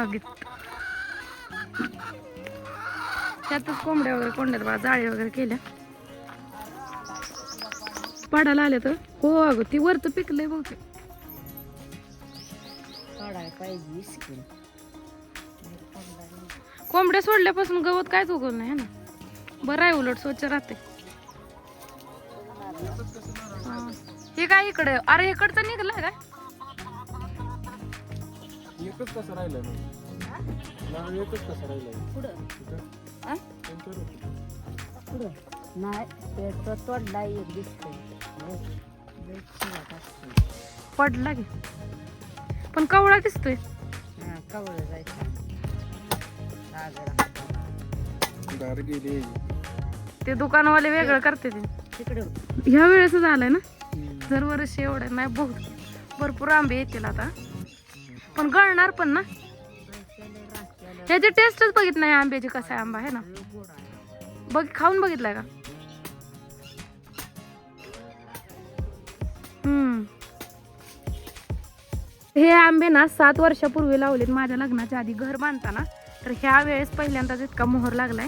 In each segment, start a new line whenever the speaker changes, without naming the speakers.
बागेत. त्यातच कोंबड्या वगैरे कोंड्यात बघा जाळी वगैरे केल्या. पाडायला आल्या तर हो अगं ती वरच पिकलंय बहुतेक. कोंबड्या सोडल्यापासून गवत कायच उगवलं नाही है ना. बरं आहे उलट स्वच्छ राहते. हे काय इकडे अरे इकडचं निघलं काय
एकच कसं राहिलं ना एकच कसं राहिलं
नाही ते तोडला एक दिसतोय
पडला की पण कवळा दिसतोय.
कवळ जायचं
ते दुकानवाले वेगळं करते ते
तिकडे.
ह्या वेळेस झालंय ना दरवर्षी एवढं नाही बहुत भरपूर आंबे येतील आता पण गळणार पण ना. ह्याची टेस्टच बघित नाही आंब्याची कसा आंबा आहे ना. बघ खाऊन बघितलाय का. हे आंबे ना 7 वर्षापूर्वी लावलेत माझ्या लग्नाच्या आधी घर बांधताना. तर ह्या वेळेस पहिल्यांदाच इतका मोहर लागलाय.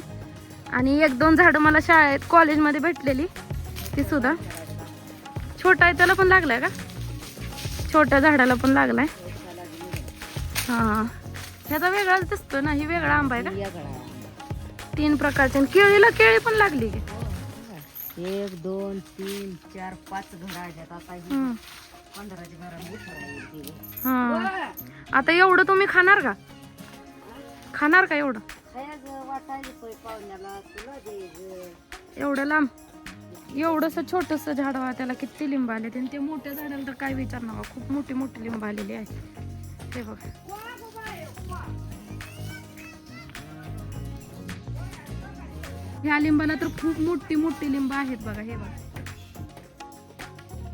आणि 1-2 झाडं मला शाळेत कॉलेजमध्ये भेटलेली ती सुद्धा छोटा आहे त्याला पण लागलाय का. छोट्या झाडाला पण लागलाय. हा ह्याचा वेगळाच दिसतोय ना. ही वेगळा आंबा आहे का. 3 प्रकारचे. केळीला केळी पण लागली की
1 2 3 4 5 घर आहेत आता. 15च्या घरात.
हा आता एवढं तुम्ही खाणार का. खाणार का एवढं एवढं लांब एवढंस छोटस झाड त्याला किती लिंब आले. ते मोठ्या झाडाला तर काय विचार नका खूप मोठी मोठी लिंब आलेली आहे. हे बघा ह्या लिंबाला तर खूप मोठी मोठी लिंब आहेत बघा. हे बघा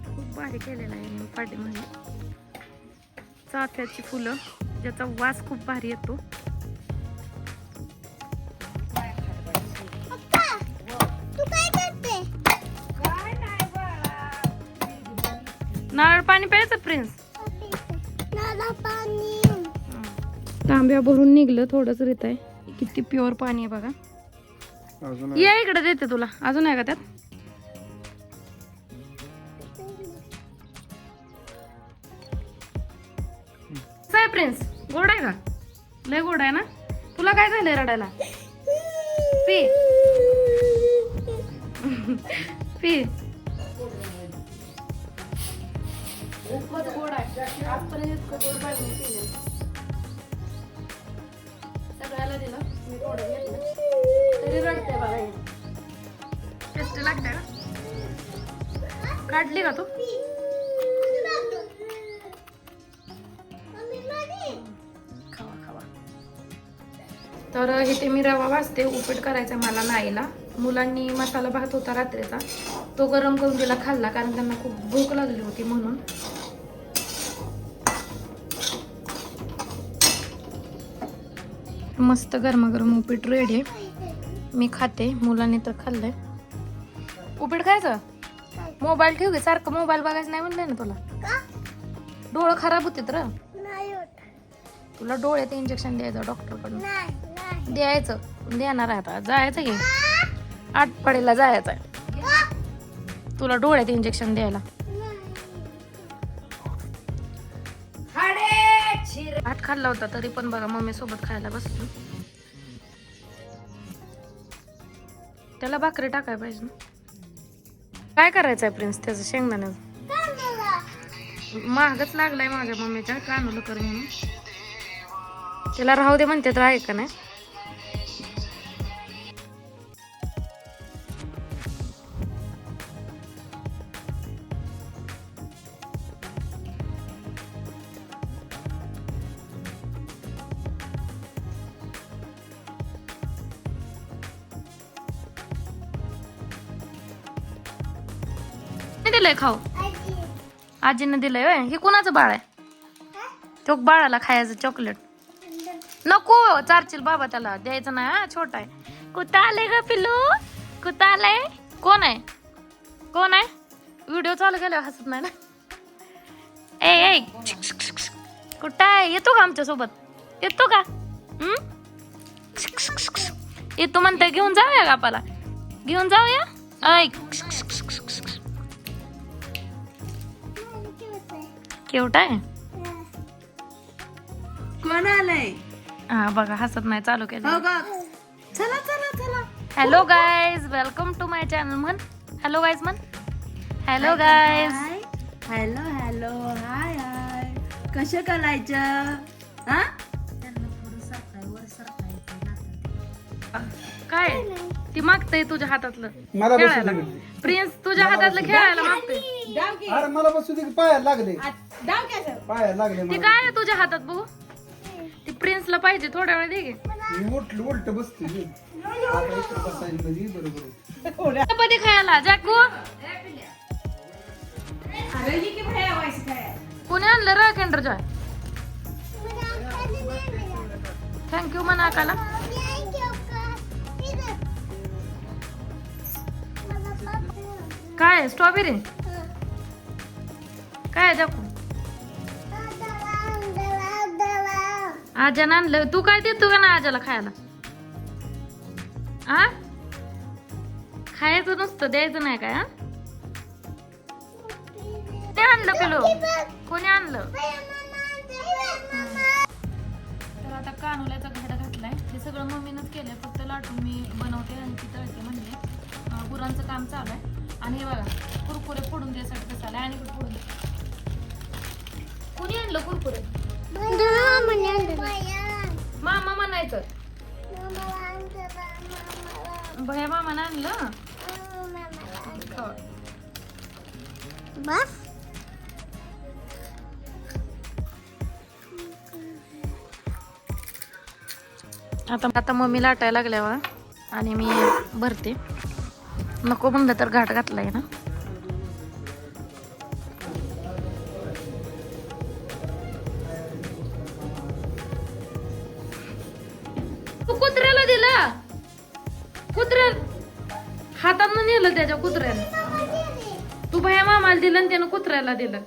खूप भारी केलेलं आहे पाठीमागे. चाफ्याची फुलं ज्याचा वास खूप भारी येतो. नारळ पाणी प्यायचं प्रिन्स. तांब्या भरून निघलं थोडंच रीत आहे. किती प्युअर पाणी आहे बघा. या इकडे देते तुला. अजून आहे का त्यात. काय प्रिन्स गोड आहे का. लय गोड आहे ना. तुला काय झालंय रडायला. P P. खूपच गोड आहे. आजपर्यंत इतकं गोड पाणी नाही पिलेलं. सगळ्याला दिलं मी थोडं घेतलं तरी रडते बघा. हे टेस्टी लागते का. काढली का तू. खावा खावा. तर इथे मी रवा भाजते. उपीट करायचं मला नाईला. मुलांनी मसाला भात होता रात्रीचा तो गरम करून दिला खाल्ला कारण त्यांना खूप भूक लागली होती म्हणून. मस्त गरमागरम उपीट रेडी आहे. मी खाते. मुलांनी तर खाल्लंय. उपीट खायचं. मोबाईल ठेव घे. सारखं मोबाईल बघायचं नाही म्हणलंय ना तुला. डोळं खराब होते तर तुला डोळ्यात इंजेक्शन द्यायचं डॉक्टरकडून. द्यायचं देणार आहे आता. जायचं घे आठवड्याला जायचं आहे तुला डोळ्यात इंजेक्शन द्यायला. भात खाल्ला होता तरी पण बघा मम्मी सोबत खायला बसलो. त्याला भाकरी टाकाय पाहिजे ना. काय करायचंय प्रिन्स त्याचं शेंगदाण्याचं. महागच लागलाय माझ्या मम्मीच्या कानूला कर म्हणून. त्याला राहू दे म्हणते तर आहे का नाही. दिलंय खाऊ. आजीनं दिलंय होय. हे कुणाचं बाळ आहे. तो बाळाला खायचं चॉकलेट नको. चारशील बाबा त्याला द्यायचं नाही. हा छोटा आहे. कुठं आलंय ग पिल्लू. कुठं आलंय. कोण आहे कोण आहे. व्हिडिओ चालू केल्यावर हसत नाही ना. ए कुठं आहे. येतो का आमच्या सोबत. येतो का येतो म्हणताय, घेऊन जाऊया का आपल्याला? घेऊन जाऊया. ऐक, क्यूट आहे.
कोण आलंय?
हा बघा, हसत नाही चालू केलं.
हो ग. चला चला चला.
Hello guys, welcome to my channel. म्हण हॅलो गाईज, म्हण hello guys.
Hello hello, hi hi. कसं करायचं? हा?
काय ती मागतय तुझ्या हातातलं
मला बसू
खेळायला?
दे.
प्रिन्स तुझ्या हातातलं खेळायला मागतय.
अरे मला बसू दे की, पायाला लागले. पायाला लागले
ती
मला.
काय आहे तुझ्या हातात बघू? ती प्रिन्सला पाहिजे, थोड्या वेळ दे गे.
मी उलट बसते. आता इकडं बसायला म्हणजे बरोबर आहे.
चपाती खायला जाकू. कोणी आणलं र किंडर जॉय? थँक्यू म्हणा काला. काय स्ट्रॉबेरी? काय जाकू? आज्यानं आणलं. तू काय देतो का ना आज्याला खायला? आ खायचं नुसतं, द्यायचं नाही काय? कोणी आणलं पिलो? कोणी आणलं? तर आता कानोल्याचा घडा घातलाय. हे सगळं मम्मीनंच केलंय, फक्त लाटून मी बनवते आणि ती तळते म्हणजे. गुरांचं काम चालू आहे. आणि हे बघा, कुरकुरे फोडून द्यायसाठी कसं आलंय. आणि फोडून दे. कोणी आणलं कुरकुरे? मामा म्हणायचं. भया मामानं आणलं. आता मम्मी लाटायला लागल्यावर आणि मी भरते. नको म्हणलं तर घाट घातलाय ना. तू कुत्र्याला दिलं? कुत्र्या हातानं नेलं त्याच्या कुत्र्याला. तू भया मामाला दिलं आणि त्यानं कुत्र्याला दिलं.